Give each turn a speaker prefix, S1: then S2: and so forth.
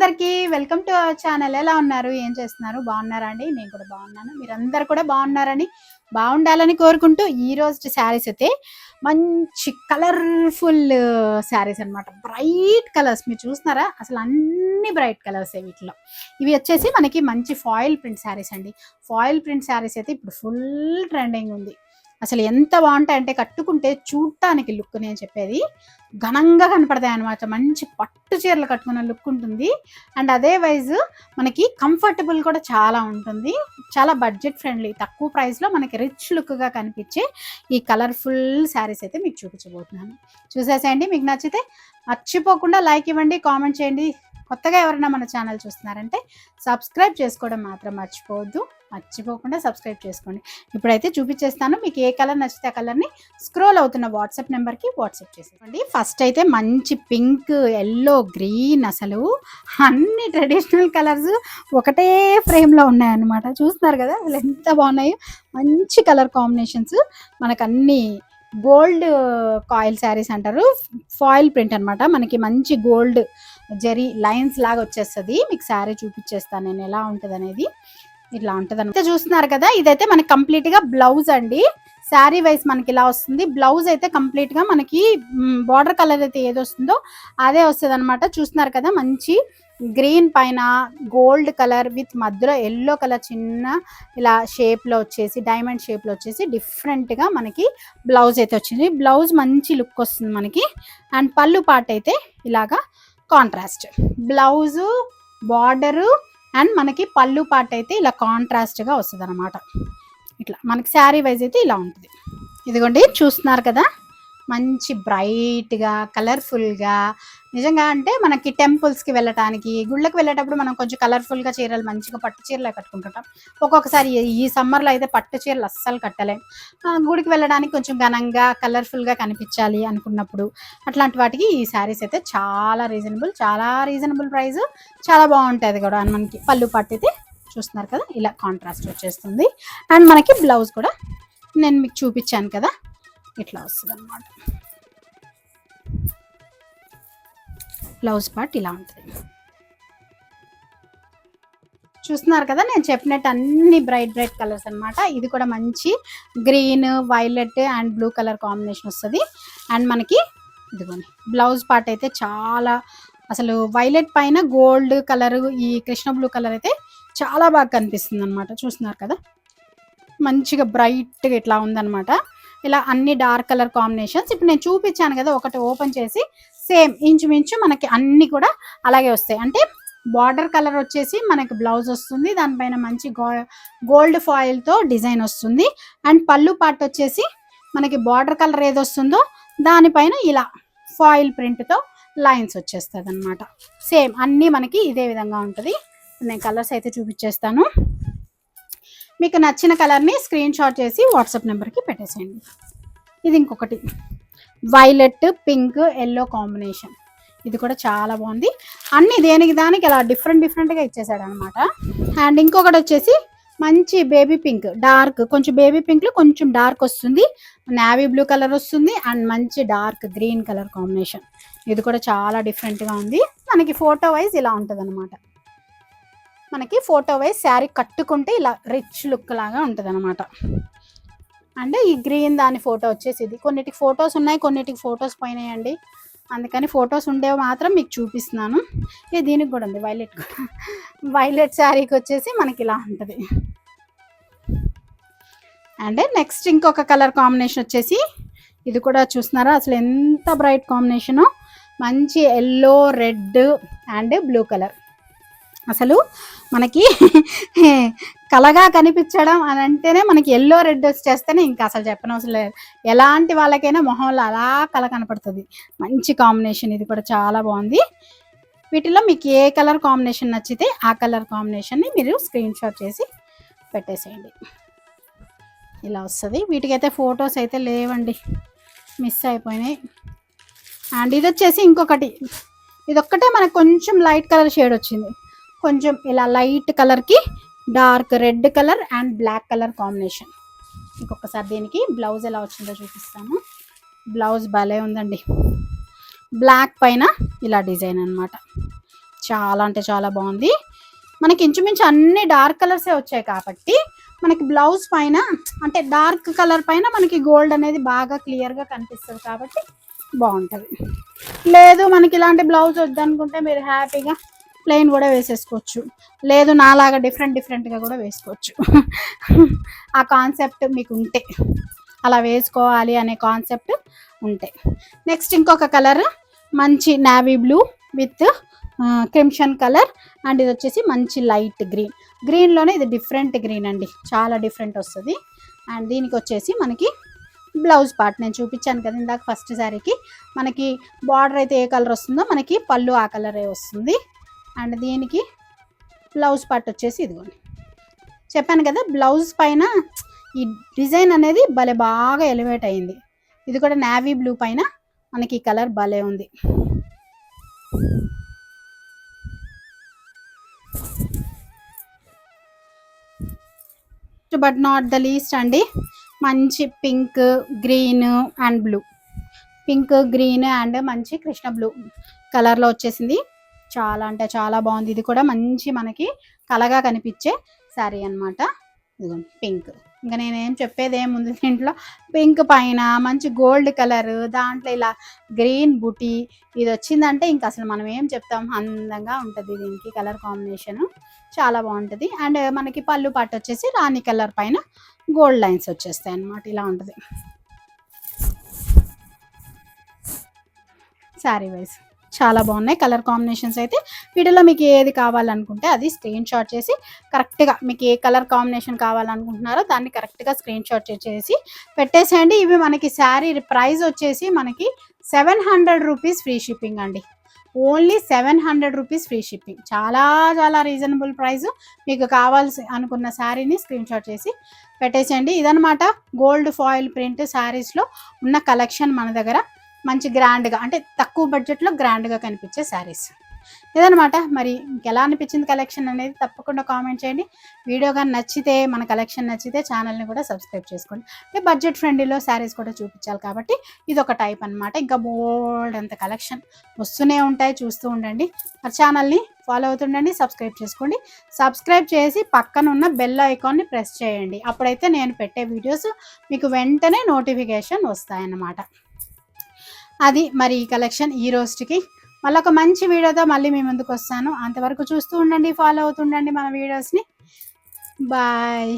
S1: అందరికీ welcome to our channel. ఎలా ఉన్నారు? ఏం చేస్తున్నారు? బాగున్నారా అండి? నేను కూడా బాగున్నాను. మీరందరూ కూడా బాగున్నారని, బాగుండాలని కోరుకుంటూ ఈ రోజు శారీస్ అయితే మంచి కలర్ఫుల్ శారీస్ అనమాట. బ్రైట్ కలర్స్ మీరు చూస్తున్నారా? అసలు అన్ని బ్రైట్ కలర్స్ వీటిలో. ఇవి వచ్చేసి మనకి మంచి ఫాయిల్ ప్రింట్ శారీస్ అండి. ఫాయిల్ ప్రింట్ శారీస్ అయితే ఇప్పుడు ఫుల్ ట్రెండింగ్ ఉంది. అసలు ఎంత బాగుంటాయంటే కట్టుకుంటే చూడటానికి లుక్, నేను చెప్పేది ఘనంగా కనపడతాయి అనమాట. మంచి పట్టు చీరలు కట్టుకున్న లుక్ ఉంటుంది. అండ్ అదే వైజ్ మనకి కంఫర్టబుల్ కూడా చాలా ఉంటుంది. చాలా బడ్జెట్ ఫ్రెండ్లీ, తక్కువ ప్రైస్లో మనకి రిచ్ లుక్గా కనిపించే ఈ కలర్ఫుల్ శారీస్ అయితే మీకు చూపించబోతున్నాను. చూసేసేయండి. మీకు నచ్చితే మర్చిపోకుండా లైక్ ఇవ్వండి, కామెంట్ చేయండి. కొత్తగా ఎవరైనా మన ఛానల్ చూస్తున్నారంటే సబ్స్క్రైబ్ చేసుకోవడం మాత్రం మర్చిపోకుండా సబ్స్క్రైబ్ చేసుకోండి. ఇప్పుడైతే చూపించేస్తాను. మీకు ఏ కలర్ నచ్చితే ఆ కలర్ని స్క్రోల్ అవుతున్న వాట్సాప్ నెంబర్కి వాట్సాప్ చేసేయండి. ఫస్ట్ అయితే మంచి పింక్, ఎల్లో, గ్రీన్, అసలు అన్ని ట్రెడిషనల్ కలర్స్ ఒకటే ఫ్రేమ్లో ఉన్నాయన్నమాట. చూస్తున్నారు కదా అసలు ఎంత బాగున్నాయో. మంచి కలర్ కాంబినేషన్స్. మనకు అన్ని గోల్డ్ కాయిల్ శారీస్ అంటారు. ఫాయిల్ ప్రింట్ అనమాట. మనకి మంచి గోల్డ్ జరీ లైన్స్ లాగా వచ్చేస్తుంది. మీకు శారీ చూపించేస్తాను నేను ఎలా ఉంటుంది అనేది. ఇట్లా ఉంటుంది అనమాట. చూస్తున్నారు కదా, ఇదైతే మనకి కంప్లీట్గా బ్లౌజ్ అండి. శారీ వైజ్ మనకి ఇలా వస్తుంది. బ్లౌజ్ అయితే కంప్లీట్గా మనకి బార్డర్ కలర్ అయితే ఏది వస్తుందో అదే వస్తుంది అనమాట. చూస్తున్నారు కదా, మంచి గ్రీన్ పైన గోల్డ్ కలర్ విత్ మధ్యలో ఎల్లో కలర్ చిన్న ఇలా షేప్లో వచ్చేసి, డైమండ్ షేప్లో వచ్చేసి డిఫరెంట్గా మనకి బ్లౌజ్ అయితే వచ్చింది. బ్లౌజ్ మంచి లుక్ వస్తుంది మనకి. అండ్ పళ్ళు పార్ట్ అయితే ఇలాగా కాంట్రాస్ట్, బ్లౌజు బార్డరు అండ్ మనకి పళ్ళు పార్ట్ అయితే ఇలా కాంట్రాస్ట్గా వస్తుంది అనమాట. ఇట్లా మనకి శారీ వైజ్ అయితే ఇలా ఉంటుంది. ఇదిగోండి చూస్తున్నారు కదా, మంచి బ్రైట్గా కలర్ఫుల్గా. నిజంగా అంటే మనకి టెంపుల్స్కి వెళ్ళటానికి, గుళ్ళకి వెళ్ళేటప్పుడు మనం కొంచెం కలర్ఫుల్గా చీరలు, మంచిగా పట్టు చీరలు కట్టుకుంటుంటాం. ఒక్కొక్కసారి ఈ సమ్మర్లో అయితే పట్టు చీరలు అస్సలు కట్టలేం. గుడికి వెళ్ళడానికి కొంచెం ఘనంగా కలర్ఫుల్గా కనిపించాలి అనుకున్నప్పుడు అట్లాంటి వాటికి ఈ శారీస్ అయితే చాలా రీజనబుల్ ప్రైస్, చాలా బాగుంటుంది కూడా. మనకి పళ్ళు పట్టు అయితే చూస్తున్నారు కదా ఇలా కాంట్రాస్ట్ వచ్చేస్తుంది. అండ్ మనకి బ్లౌజ్ కూడా నేను మీకు చూపించాను కదా, ఇట్లా వస్తుంది అన్నమాట. బ్లౌజ్ పార్ట్ ఇలా ఉంటుంది. చూస్తున్నారు కదా, నేను చెప్పినట్టు అన్ని బ్రైట్ కలర్స్ అనమాట. ఇది కూడా మంచి green, violet and blue colour combination వస్తుంది. అండ్ మనకి ఇదిగోండి బ్లౌజ్ పార్ట్ అయితే చాలా, అసలు వైలెట్ పైన గోల్డ్ కలర్, ఈ కృష్ణ బ్లూ కలర్ అయితే చాలా బాగా కనిపిస్తుంది అనమాట. చూస్తున్నారు కదా, మంచిగా బ్రైట్గా ఇట్లా ఉందన్నమాట. ఇలా అన్ని డార్క్ కలర్ కాంబినేషన్స్. ఇప్పుడు నేను చూపించాను కదా, ఒకటి ఓపెన్ చేసి సేమ్ ఇంచుమించు మనకి అన్ని కూడా అలాగే వస్తాయి. అంటే బార్డర్ కలర్ వచ్చేసి మనకి బ్లౌజ్ వస్తుంది, దానిపైన మంచి గోల్డ్ ఫాయిల్తో డిజైన్ వస్తుంది. అండ్ పళ్ళు పార్ట్ వచ్చేసి మనకి బార్డర్ కలర్ ఏది వస్తుందో దానిపైన ఇలా ఫాయిల్ ప్రింట్తో లైన్స్ వచ్చేస్తుంది అనమాట. సేమ్ అన్నీ మనకి ఇదే విధంగా ఉంటుంది. నేను కలర్స్ అయితే చూపించేస్తాను. మీకు నచ్చిన కలర్ని స్క్రీన్ షాట్ చేసి వాట్సాప్ నెంబర్కి పెట్టేసేయండి. ఇది ఇంకొకటి వైలెట్, పింక్, ఎల్లో కాంబినేషన్. ఇది కూడా చాలా బాగుంది. అన్ని దానికి అలా డిఫరెంట్గా ఇచ్చేసాడు అనమాట. అండ్ ఇంకొకటి వచ్చేసి మంచి బేబీ పింక్, డార్క్, కొంచెం బేబీ పింక్లో కొంచెం డార్క్ వస్తుంది, నేవీ బ్లూ కలర్ వస్తుంది. అండ్ మంచి డార్క్ గ్రీన్ కలర్ కాంబినేషన్. ఇది కూడా చాలా డిఫరెంట్గా ఉంది. మనకి ఫోటో వైజ్ ఇలా ఉంటుంది అనమాట. మనకి ఫోటో వైజ్ శారీ కట్టుకుంటే ఇలా రిచ్ లుక్ లాగా ఉంటుంది అనమాట. అంటే ఈ గ్రీన్ దాని ఫోటో వచ్చేసి ఇది. కొన్నిటికి ఫొటోస్ ఉన్నాయి, కొన్నిటికి ఫొటోస్ పోయినాయండి. అందుకని ఫొటోస్ ఉండేవి మాత్రం మీకు చూపిస్తున్నాను. ఇది దీనికి కూడా ఉంది వైలెట్ కూడా. వైలెట్ శారీకి వచ్చేసి మనకి ఇలా ఉంటుంది. అండ్ నెక్స్ట్ ఇంకొక కలర్ కాంబినేషన్ వచ్చేసి ఇది కూడా చూస్తున్నారా, అసలు ఎంత బ్రైట్ కాంబినేషను. మంచి yellow, red and blue colour. అసలు మనకి కలగా కనిపించడం అని అంటేనే మనకి ఎల్లో రెడ్ వచ్చేస్తేనే ఇంకా అసలు చెప్పనవసరం లేదు. ఎలాంటి వాళ్ళకైనా మొహంలో అలా కల కనపడుతుంది. మంచి కాంబినేషన్. ఇది కూడా చాలా బాగుంది. వీటిలో మీకు ఏ కలర్ కాంబినేషన్ నచ్చితే ఆ కలర్ కాంబినేషన్ని మీరు స్క్రీన్ షాట్ చేసి పెట్టేసేయండి. ఇలా వస్తుంది. వీటికైతే ఫొటోస్ అయితే లేవండి, మిస్ అయిపోయినాయి. అండ్ ఇది వచ్చేసి ఇంకొకటి, ఇదొక్కటే మనకు కొంచెం లైట్ కలర్ షేడ్ వచ్చింది. కొంచెం ఇలా లైట్ కలర్కి dark red colour and black colour combination. ఇంకొకసారి దీనికి బ్లౌజ్ ఎలా వచ్చిందో చూపిస్తాను. బ్లౌజ్ భలే ఉందండి. బ్లాక్ పైన ఇలా డిజైన్ అనమాట. చాలా అంటే చాలా బాగుంది. మనకి ఇంచుమించు అన్ని డార్క్ కలర్సే వచ్చాయి కాబట్టి మనకి బ్లౌజ్ పైన అంటే డార్క్ కలర్ పైన మనకి గోల్డ్ అనేది బాగా క్లియర్గా కనిపిస్తుంది కాబట్టి బాగుంటుంది. లేదు మనకి ఇలాంటి బ్లౌజ్ వద్దనుకుంటే మీరు హ్యాపీగా ప్లెయిన్ కూడా వేసేసుకోవచ్చు, లేదు నాలాగా డిఫరెంట్గా కూడా వేసుకోవచ్చు. ఆ కాన్సెప్ట్ మీకు ఉంటే, అలా వేసుకోవాలి అనే కాన్సెప్ట్ ఉంటే. నెక్స్ట్ ఇంకొక కలర్ మంచి navy blue with crimson colour, and ఇది వచ్చేసి మంచి లైట్ గ్రీన్లోనే ఇది డిఫరెంట్ గ్రీన్ అండి, చాలా డిఫరెంట్ వస్తుంది. అండ్ దీనికి వచ్చేసి మనకి బ్లౌజ్ పార్ట్ నేను చూపించాను కదా ఇందాక ఫస్ట్ శారీకి, మనకి బార్డర్ అయితే ఏ కలర్ వస్తుందో మనకి పళ్ళు ఆ కలరే వస్తుంది. అండ్ దీనికి బ్లౌజ్ పార్ట్ వచ్చేసి ఇదిగోండి, చెప్పాను కదా బ్లౌజ్ పైన ఈ డిజైన్ అనేది భలే బాగా ఎలివేట్ అయింది. ఇది కూడా నావీ బ్లూ పైన మనకి ఈ కలర్ భలే ఉంది. బట్ నాట్ ద లీస్ట్ అండి, మంచి pink green and blue, pink green and మంచి కృష్ణ బ్లూ కలర్లో వచ్చేసింది. చాలా అంటే చాలా బాగుంది. ఇది కూడా మంచి మనకి కలగా కనిపించే శారీ అనమాట. ఇదిగోండి పింక్, ఇంకా నేనేం చెప్పేది ఏముంది దీంట్లో, పింక్ పైన మంచి గోల్డ్ కలర్, దాంట్లో ఇలా గ్రీన్ బుటీ, ఇది వచ్చిందంటే ఇంకా అసలు మనం ఏం చెప్తాం, అందంగా ఉంటుంది దీనికి కలర్ కాంబినేషన్, చాలా బాగుంటుంది. అండ్ మనకి పళ్ళు పాటు వచ్చేసి రాణి కలర్ పైన గోల్డ్ లైన్స్ వచ్చేస్తాయి అన్నమాట, ఇలా ఉంటుంది శారీ వైజ్. చాలా బాగున్నాయి కలర్ కాంబినేషన్స్ అయితే. వీటిలో మీకు ఏది కావాలనుకుంటే అది స్క్రీన్ షాట్ చేసి కరెక్ట్గా మీకు ఏ కలర్ కాంబినేషన్ కావాలనుకుంటున్నారో దాన్ని కరెక్ట్గా స్క్రీన్ షాట్ చేసి పెట్టేసేయండి. ఇవి మనకి శారీ ప్రైస్ వచ్చేసి మనకి 700 రూపీస్ ఫ్రీ షిప్పింగ్ అండి, ఓన్లీ 700 రూపీస్ ఫ్రీ షిప్పింగ్, చాలా చాలా రీజనబుల్ ప్రైస్. మీకు కావాల్సి అనుకున్న శారీని స్క్రీన్ షాట్ చేసి పెట్టేసేయండి. ఇదనమాట గోల్డ్ ఫాయిల్ ప్రింట్ శారీస్లో ఉన్న కలెక్షన్ మన దగ్గర, మంచి గ్రాండ్గా అంటే తక్కువ బడ్జెట్లో గ్రాండ్గా కనిపించే శారీస్ ఇదనమాట. మరి మీకు ఎలా అనిపించింది కలెక్షన్ అనేది తప్పకుండా కామెంట్ చేయండి. వీడియో కానీ నచ్చితే, మన కలెక్షన్ నచ్చితే ఛానల్ని కూడా సబ్స్క్రైబ్ చేసుకోండి. అంటే బడ్జెట్ ఫ్రెండ్లీలో శారీస్ కూడా చూపించాలి కాబట్టి ఇది ఒక టైప్ అనమాట. ఇంకా బోల్డ్ అంత కలెక్షన్ వస్తూనే ఉంటాయి, చూస్తూ ఉండండి. మరి ఛానల్ని ఫాలో అవుతుండండి, సబ్స్క్రైబ్ చేసుకోండి. సబ్స్క్రైబ్ చేసి పక్కన ఉన్న బెల్ ఐకాన్ని ప్రెస్ చేయండి, అప్పుడైతే నేను పెట్టే వీడియోస్ మీకు వెంటనే నోటిఫికేషన్ వస్తాయన్నమాట. అది మరి ఈ కలెక్షన్ ఈ రోజుకి. మళ్ళీ ఒక మంచి వీడియోతో మళ్ళీ మీ ముందుకు వస్తాను. అంతవరకు చూస్తూ ఉండండి, ఫాలో అవుతుండండి మన వీడియోస్ని. బాయ్.